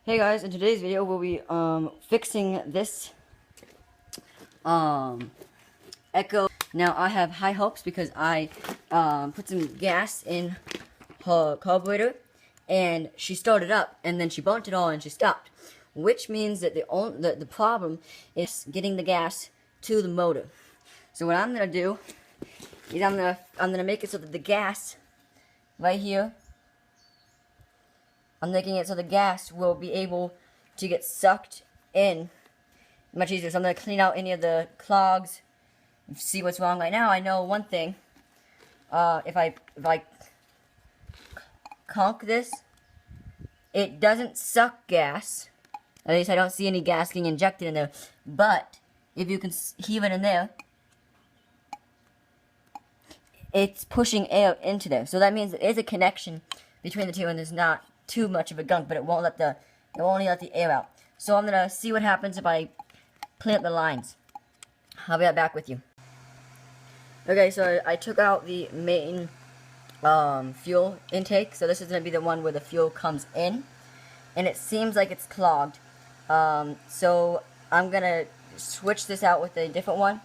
Hey guys, in today's video we'll be fixing this Echo. Now I have high hopes because I put some gas in her carburetor and she started up and then she burnt it all and she stopped, which means that the problem is getting the gas to the motor. So what I'm gonna do is I'm gonna make it so that the gas right here, I'm making it so the gas will be able to get sucked in much easier. So I'm going to clean out any of the clogs, see what's wrong. Right now I know one thing. If I conk this, it doesn't suck gas. At least I don't see any gas getting injected in there. But if you can heave it in there, it's pushing air into there. So that means there is a connection between the two, and there's not too much of a gunk, but it won't only let the air out. So I'm gonna see what happens if I clean up the lines. I'll be right back with you. Okay, so I took out the main fuel intake. So this is gonna be the one where the fuel comes in, and it seems like it's clogged. So I'm gonna switch this out with a different one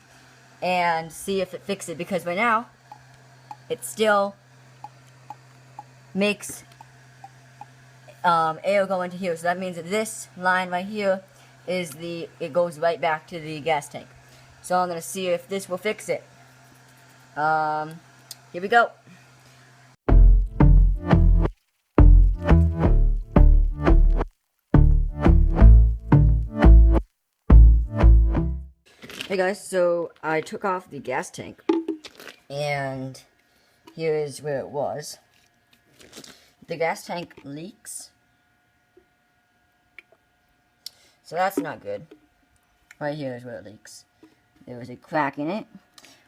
and see if it fixes it, because right now it still makes air go into here. So that means that this line right here is it goes right back to the gas tank. So I'm gonna see if this will fix it. Here we go. Hey guys, so I took off the gas tank and here is where it was. The gas tank leaks, so that's not good. Right here is where it leaks. There was a crack in it,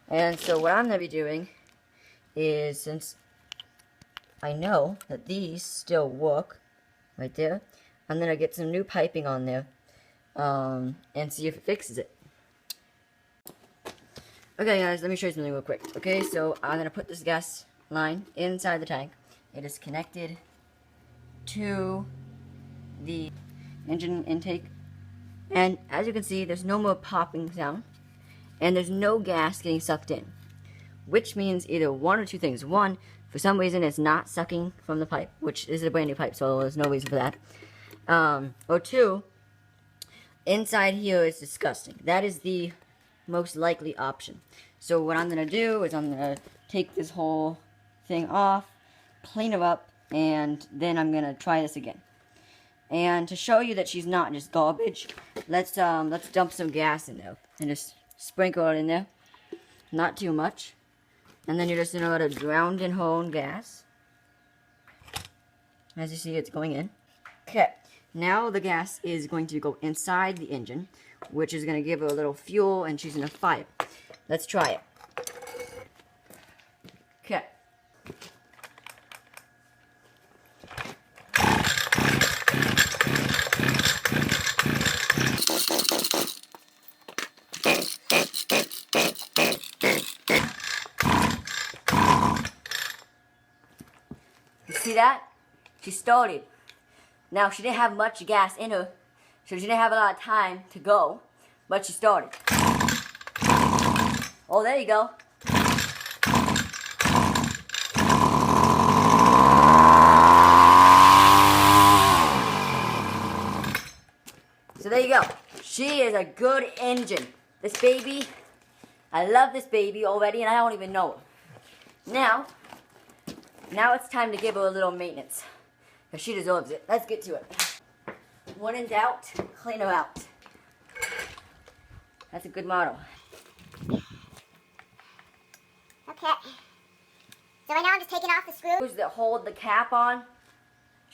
and so what I'm going to be doing is, since I know that these still work right there, I'm going to get some new piping on there and see if it fixes it. Okay guys, let me show you something real quick. Okay, so I'm going to put this gas line inside the tank. It is connected to the engine intake, and as you can see, there's no more popping sound and there's no gas getting sucked in, which means either one or two things. One, for some reason it's not sucking from the pipe, which is a brand new pipe, so there's no reason for that. Or two, inside here is disgusting. That is the most likely option. So what I'm gonna do is I'm gonna take this whole thing off, clean her up, and then I'm gonna try this again. And to show you that she's not just garbage, let's dump some gas in there and just sprinkle it in there, not too much, and then you're just gonna let it drown in her own gas. As you see, it's going in. Okay, now the gas is going to go inside the engine, which is gonna give her a little fuel, and she's gonna fire. Let's try it. Okay. You see that? She started. Now, she didn't have much gas in her, so she didn't have a lot of time to go, but she started. Oh, there you go. So there you go. She is a good engine. This baby, I love this baby already, and I don't even know her. Now it's time to give her a little maintenance, because she deserves it. Let's get to it. When in doubt, clean her out. That's a good motto. Okay. So right now I'm just taking off the screws That hold the cap on.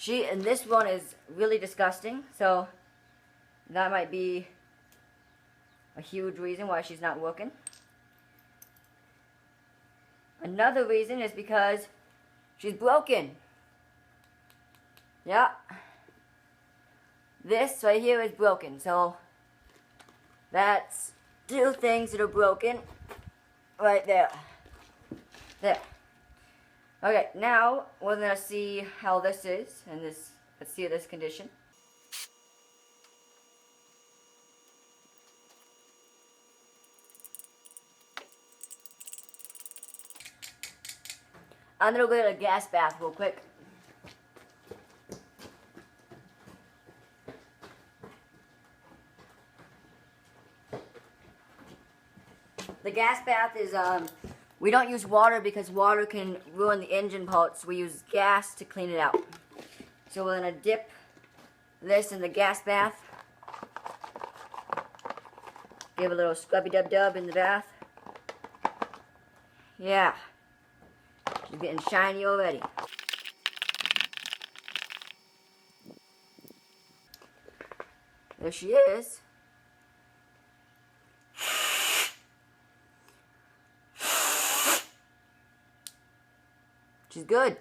And this one is really disgusting, so that might be a huge reason why she's not working. Another reason is because she's broken. Yeah. This right here is broken, so that's two things that are broken right there. There. Okay, now we're gonna see how this is, and let's see this condition. I'm gonna go get a gas bath real quick. The gas bath is, we don't use water because water can ruin the engine parts. We use gas to clean it out. So we're gonna dip this in the gas bath. Give a little scrubby dub dub in the bath. Yeah. She's getting shiny already. There she is. She's good.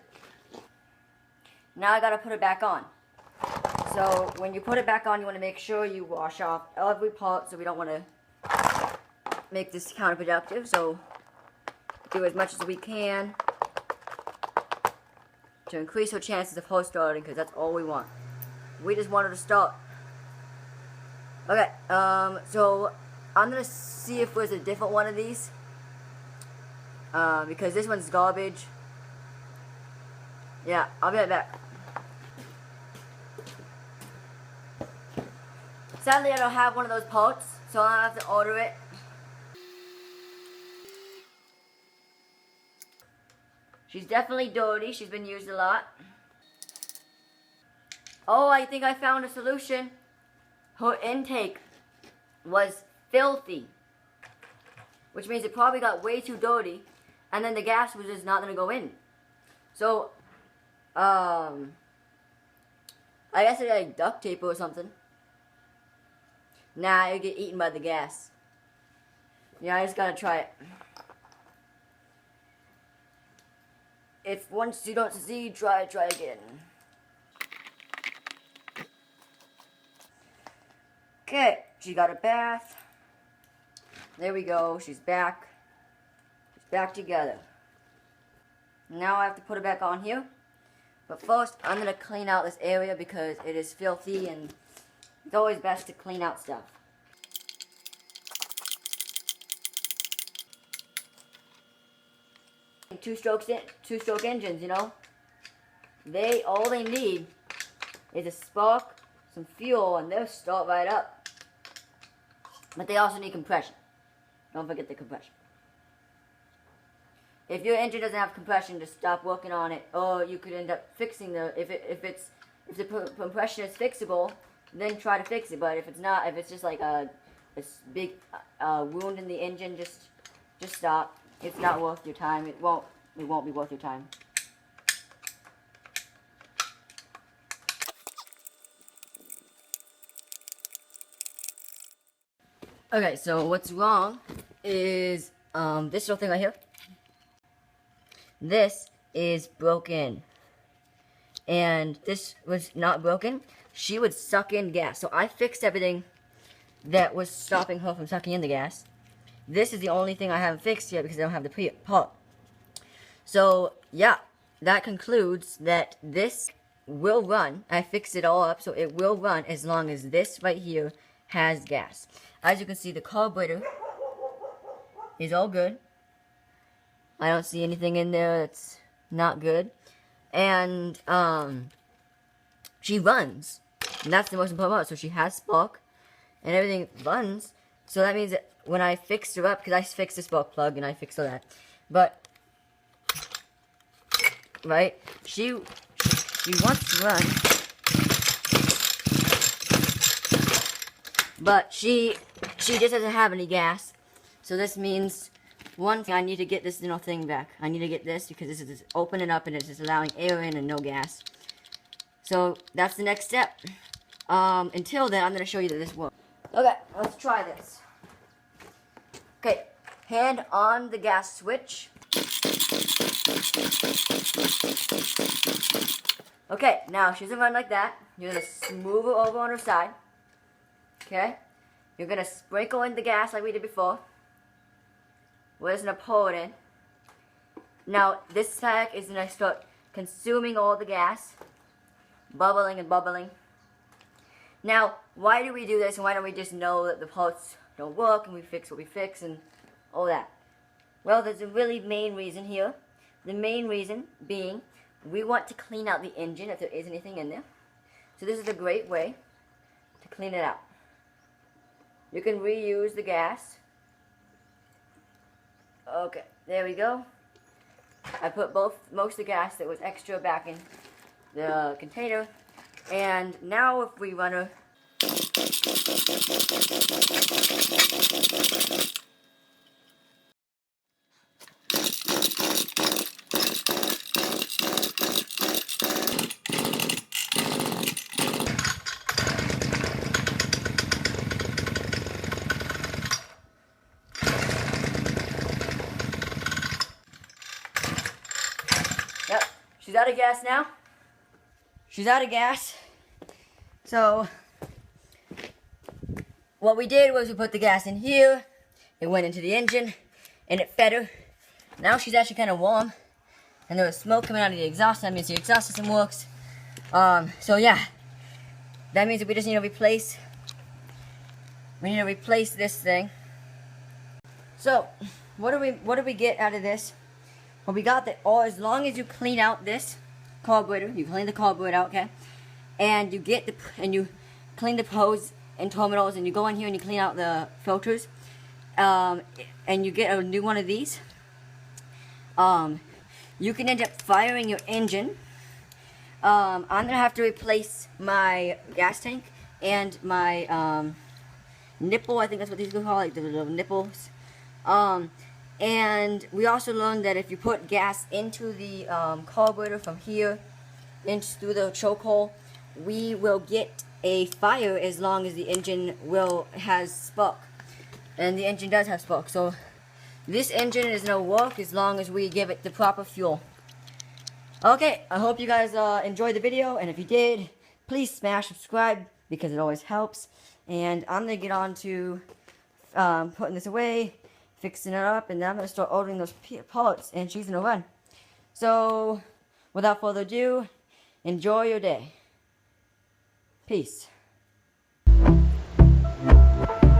Now I gotta put it back on. So when you put it back on, you want to make sure you wash off every part, so we don't want to make this counterproductive. So do as much as we can to increase our chances of her starting, because that's all we want. We just want her to start. Okay, so I'm gonna see if there's a different one of these, because this one's garbage. Yeah, I'll be right back. Sadly, I don't have one of those parts, so I'll have to order it. She's definitely dirty. She's been used a lot. Oh, I think I found a solution. Her intake was filthy, which means it probably got way too dirty, and then the gas was just not going to go in. So, I guess I got like duct tape or something. Nah, it'll get eaten by the gas. Yeah, I just gotta try it. If once you don't succeed, try again. Okay, she got a bath. There we go, she's back. She's back together. Now I have to put it back on here. But first, I'm gonna clean out this area because it is filthy and it's always best to clean out stuff. Two-stroke engines, you know. All they need is a spark, some fuel, and they'll start right up. But they also need compression. Don't forget the compression. If your engine doesn't have compression, just stop working on it, or you could end up fixing if the compression is fixable, then try to fix it. But if it's not, if it's just like a big wound in the engine, just stop. It's not worth your time. It won't be worth your time. Okay, so what's wrong is this little thing right here. This is broken. And this was not broken. She would suck in gas. So I fixed everything that was stopping her from sucking in the gas. This is the only thing I haven't fixed yet because I don't have the part. So, yeah, that concludes that this will run. I fixed it all up, so it will run as long as this right here has gas. As you can see, the carburetor is all good. I don't see anything in there that's not good. And, she runs. And that's the most important part. So she has spark, and everything runs. So that means that when I fixed her up, because I fixed the spark plug and I fixed all that. But, right, she wants to run. But she just doesn't have any gas. So this means, one thing, I need to get this little thing back. I need to get this because this is just opening up and it's just allowing air in and no gas. So that's the next step. Until then, I'm going to show you that this works. Okay, let's try this. Okay, hand on the gas switch. Okay, now she doesn't run like that. You're going to move her over on her side. Okay, you're going to sprinkle in the gas like we did before. We're just going to pour it in. Now, this tank is going to start consuming all the gas. Bubbling and bubbling. Now, why do we do this and why don't we just know that the parts don't work and we fix what we fix and all that? Well, there's a really main reason here. The main reason being we want to clean out the engine if there is anything in there. So this is a great way to clean it out. You can reuse the gas. Okay, there we go. I put most of the gas that was extra back in the container. And now if we want to Yep, she's out of gas now. She's out of gas. So, what we did was we put the gas in here. It went into the engine, and it fed her. Now she's actually kind of warm, and there was smoke coming out of the exhaust. That means the exhaust system works. So yeah, that means that we just need to replace. We need to replace this thing. So, what do we get out of this? Well, we got that as long as you clean out this carburetor, you clean the carburetor out, okay? And you you clean the hose and terminals, and you go in here and you clean out the filters, and you get a new one of these. You can end up firing your engine. I'm gonna have to replace my gas tank and my nipple. I think that's what these call it, the little nipples. And we also learned that if you put gas into the carburetor from here through the choke hole, we will get a fire as long as the engine has spark. And the engine does have spark. So this engine is going to work as long as we give it the proper fuel. Okay, I hope you guys enjoyed the video, and if you did, please smash subscribe because it always helps. And I'm going to get on to putting this away, fixing it up, and then I'm going to start ordering those parts, and she's going to run. So, without further ado, enjoy your day. Peace.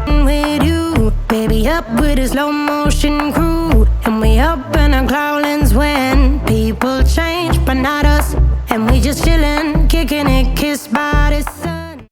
With you, baby, up with a slow motion crew, and we up in our growlings when people change, but not us, and we just chillin', kicking it, kissed by this